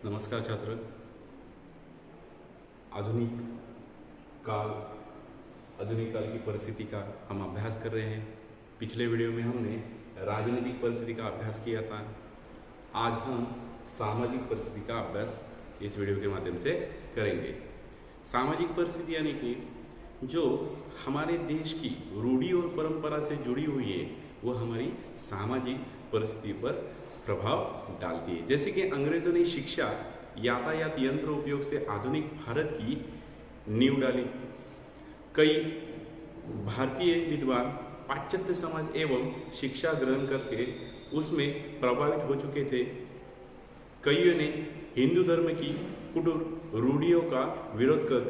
नमस्कार छात्र। आधुनिक काल आधुनिक काल की परिस्थिति का हम अभ्यास कर रहे हैं। पिछले वीडियो में हमने राजनीतिक परिस्थिति का अभ्यास किया था। आज हम सामाजिक परिस्थिति का अभ्यास इस वीडियो के माध्यम से करेंगे। सामाजिक परिस्थिति यानी कि जो हमारे देश की रूढ़ी और परंपरा से जुड़ी हुई है वो हमारी सामाजिक परिस्थिति पर प्रभाव डालती है। जैसे कि अंग्रेजों ने शिक्षा यातायात यंत्र उपयोग से आधुनिक भारत की नींव डाली थी। कई भारतीय विद्वान पाश्चात्य समाज एवं शिक्षा ग्रहण करके उसमें प्रभावित हो चुके थे। कईयों ने हिंदू धर्म की कुटीर रूढ़ियों का विरोध कर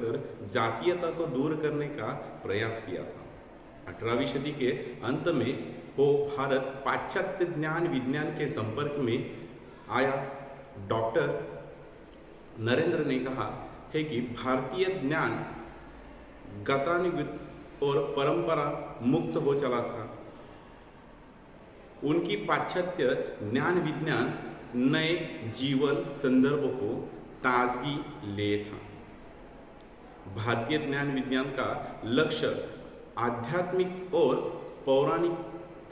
जातीयता को दूर करने का प्रयास किया था। 18वीं सदी के अंत में वो भारत पाश्चात्य ज्ञान विज्ञान के संपर्क में आया। डॉक्टर नरेंद्र ने कहा है कि भारतीय ज्ञान गतानुगत और परंपरा मुक्त हो चला था। उनकी पाश्चात्य ज्ञान विज्ञान नए जीवन संदर्भ को ताजगी ले था। भारतीय ज्ञान विज्ञान का लक्ष्य आध्यात्मिक और पौराणिक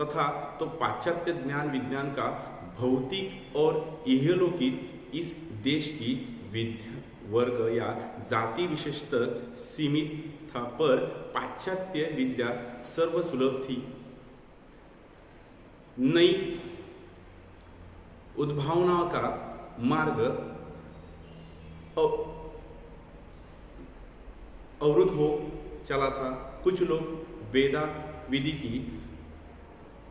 तथा तो पाश्चात्य ज्ञान विज्ञान का भौतिक और इहलौकिक इस देश की विद्या वर्ग या जाति विशेष तक सीमित था, पर पाश्चात्य विद्या सर्वसुलभ थी। नई उद्भावनाओं का मार्ग अवरुद्ध हो चला था। कुछ लोग वेदा विधि की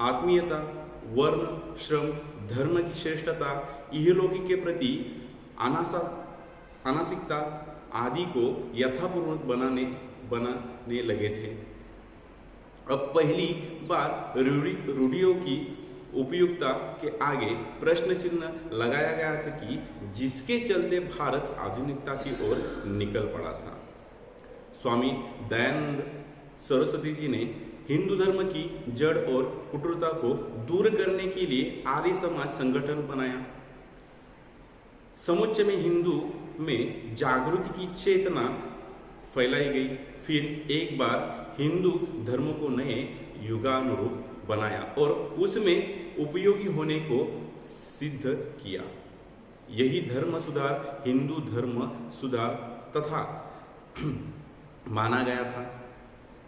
आत्मीयता, वर्ण, श्रम, धर्म की श्रेष्ठता, इहलौकिक के प्रति अनासिकता आदि को यथापूर्वक बनाने लगे थे। अब पहली बार रूढ़ियों की उपयुक्तता के आगे प्रश्न चिन्ह लगाया गया था कि जिसके चलते भारत आधुनिकता की ओर निकल पड़ा था। स्वामी दयानंद सरस्वती जी ने हिंदू धर्म की जड़ और कुटीरता को दूर करने के लिए आर्य समाज संगठन बनाया। समुच्चय में हिंदू में जागृति की चेतना फैलाई गई। फिर एक बार हिंदू धर्म को नए युगानुरूप बनाया और उसमें उपयोगी होने को सिद्ध किया। यही धर्म सुधार हिंदू धर्म सुधार तथा माना गया था।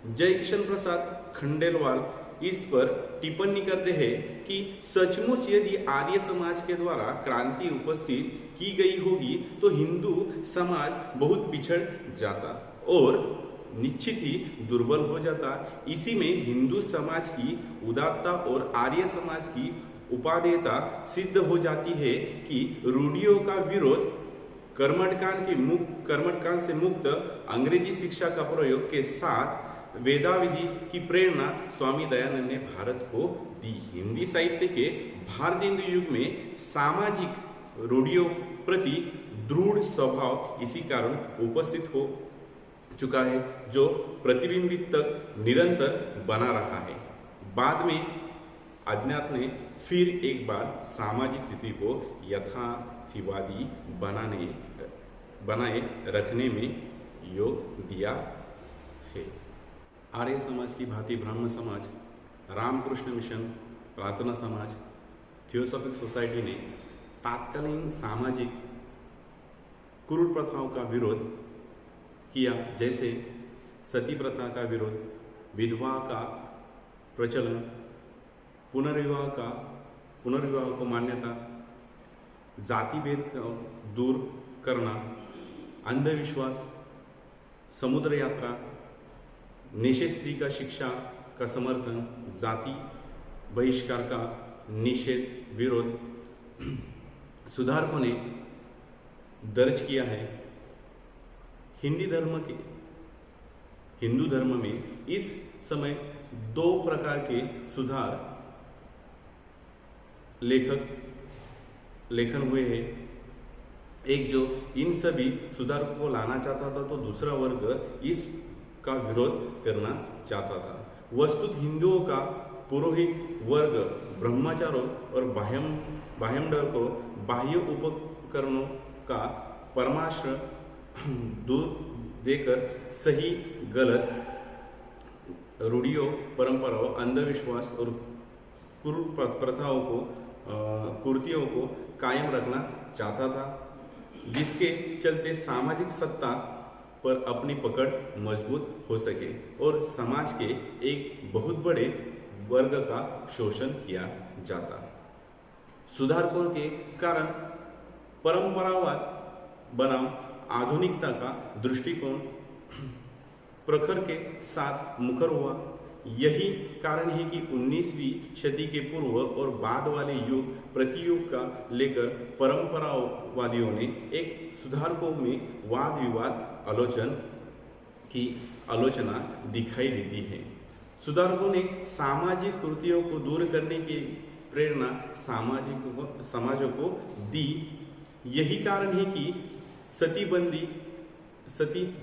जय किशन प्रसाद खंडेलवाल इस पर टिप्पणी करते हैं कि सचमुच यदि आर्य समाज के द्वारा क्रांति उपस्थित की गई होगी तो हिंदू समाज बहुत पिछड़ जाता और निश्चित ही दुर्बल हो जाता। इसी में हिंदू समाज की उदात्तता और आर्य समाज की उपादेयता सिद्ध हो जाती है कि रूढ़ियों का विरोध कर्मकांड से मुक्त अंग्रेजी शिक्षा का प्रयोग के साथ वेदाविधि की प्रेरणा स्वामी दयानंद ने भारत को दी। हिंदी साहित्य के भारतीय युग में सामाजिक रूढ़ियों प्रति दृढ़ स्वभाव इसी कारण उपस्थित हो चुका है, जो प्रतिबिंबित तक निरंतर बना रहा है। बाद में अज्ञात ने फिर एक बार सामाजिक स्थिति को यथार्थवादी बनाए रखने में योग दिया है। आर्य समाज की भांति ब्राह्मण समाज, रामकृष्ण मिशन, प्रार्थना समाज, थियोसॉफिक सोसाइटी ने तात्कालीन सामाजिक क्रूर प्रथाओं का विरोध किया, जैसे सती प्रथा का विरोध, विधवा का प्रचलन, पुनर्विवाह को मान्यता, जाति भेद को दूर करना, अंधविश्वास, समुद्र यात्रा, निषेध स्त्री का शिक्षा का समर्थन, जाति बहिष्कार का निषेध विरोध सुधारकों ने दर्ज किया है। हिंदू धर्म में इस समय दो प्रकार के सुधार लेखन हुए हैं। एक जो इन सभी सुधारों को लाना चाहता था तो दूसरा वर्ग इस का विरोध करना चाहता था। वस्तुत हिंदुओं का पुरोहित वर्ग ब्रह्मचारों और बाह्यमंडल को बाह्य उपकरणों का परामर्श दूर देकर सही गलत रूढ़ियों, परंपराओं, अंधविश्वास और प्रथाओं को कुर्तियों को कायम रखना चाहता था, जिसके चलते सामाजिक सत्ता पर अपनी पकड़ मजबूत हो सके और समाज के एक बहुत बड़े वर्ग का शोषण किया जाता। सुधारकों के कारण परंपरावाद बनाम आधुनिकता का दृष्टिकोण प्रखर के साथ मुखर हुआ। यही कारण है कि 19वीं सदी के पूर्व और बाद वाले युग प्रतियुग का लेकर परंपरावादियों ने एक सुधारकों में वाद विवाद की आलोचना दिखाई देती है। सुधारकों ने सामाजिक कुरीतियों को दूर करने की प्रेरणा समाजों को दी। यही कारण है कि सती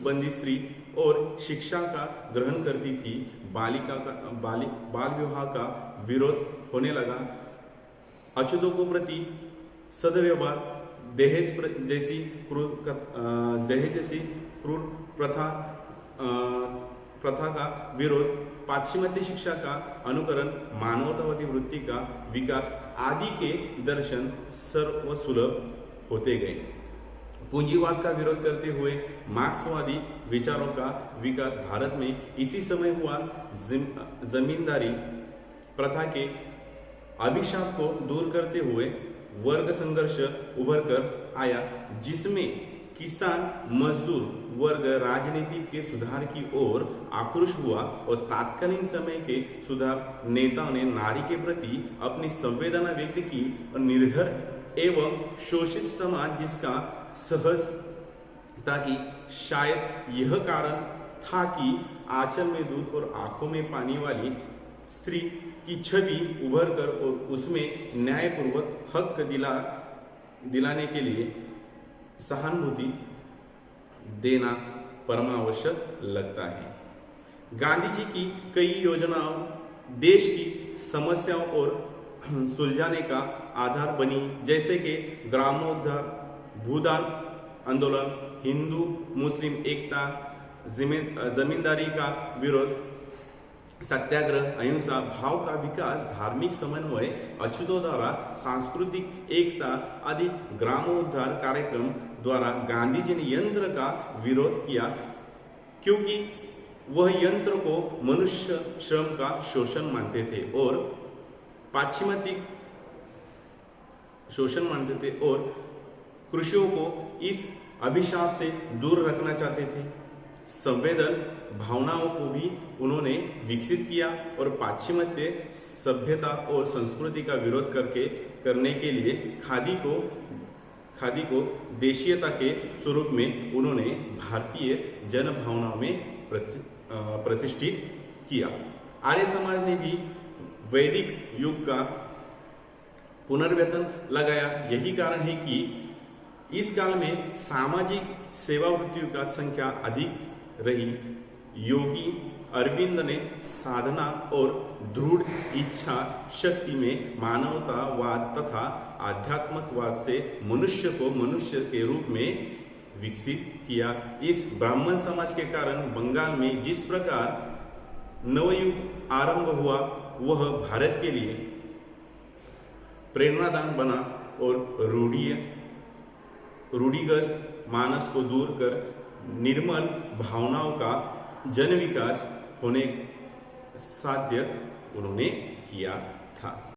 बंदी स्त्री और शिक्षा का ग्रहण करती थी, बाल विवाह का विरोध होने लगा, अछूतों को प्रति सदव्यवहार, दहेज जैसी क्रूर प्रथा का विरोध, पाश्चिमात्य शिक्षा का अनुकरण, मानवतावादी वृत्ति का विकास आदि के दर्शन सर्वसुलभ होते गए। पूंजीवाद का विरोध करते हुए मार्क्सवादी विचारों का विकास भारत में इसी समय हुआ। जमींदारी प्रथा के अभिशाप को दूर करते हुए वर्ग संघर्ष उभर कर आया, जिसमें किसान मजदूर वर्ग राजनीति के सुधार की ओर आक्रोश हुआ और तात्कालीन समय के सुधार नेताओं ने नारी के प्रति अपनी संवेदना व्यक्त की और निर्धर एवं शोषित समाज जिसका सहजता की शायद यह कारण था कि आंचल में दूध और आंखों में पानी वाली स्त्री की छवि उभर कर और उसमें न्यायपूर्वक हक दिलाने के लिए सहानुभूति देना परमावश्यक लगता है। गांधी जी की कई योजनाओं देश की समस्याओं और सुलझाने का आधार बनी, जैसे कि ग्रामोद्धार, भूदान आंदोलन, हिंदू मुस्लिम एकता, जमींदारी का विरोध, सत्याग्रह, अहिंसा भाव का विकास, धार्मिक समन्वय, अछूतोद्धार, सांस्कृतिक एकता आदि ग्रामोद्धार कार्यक्रम द्वारा गांधी जी ने यंत्र का विरोध किया, क्योंकि वह यंत्र को मनुष्य श्रम का शोषण मानते थे और पाश्चिमात्य शोषण मानते थे और कृषियों को इस अभिशाप से दूर रखना चाहते थे। संवेदन भावनाओं को भी उन्होंने विकसित किया और पाश्चिमात्य सभ्यता और संस्कृति का विरोध करने के लिए खादी को देशीयता के स्वरूप में उन्होंने भारतीय जन भावनाओं में प्रतिष्ठित किया। आर्य समाज ने भी वैदिक युग का पुनर्वेतन लगाया। यही कारण है कि इस काल में सामाजिक सेवावृत्तियों का संख्या अधिक रही। योगी अरविंद ने साधना और दृढ़ इच्छा शक्ति में मानवतावाद तथा आध्यात्मिकवाद से मनुष्य को मनुष्य के रूप में विकसित किया। इस ब्राह्मण समाज के कारण बंगाल में जिस प्रकार नवयुग आरंभ हुआ वह भारत के लिए प्रेरणादान बना और रूढ़िग्रस्त मानस को दूर कर निर्मल भावनाओं का जन विकास होने साध्य उन्होंने किया था।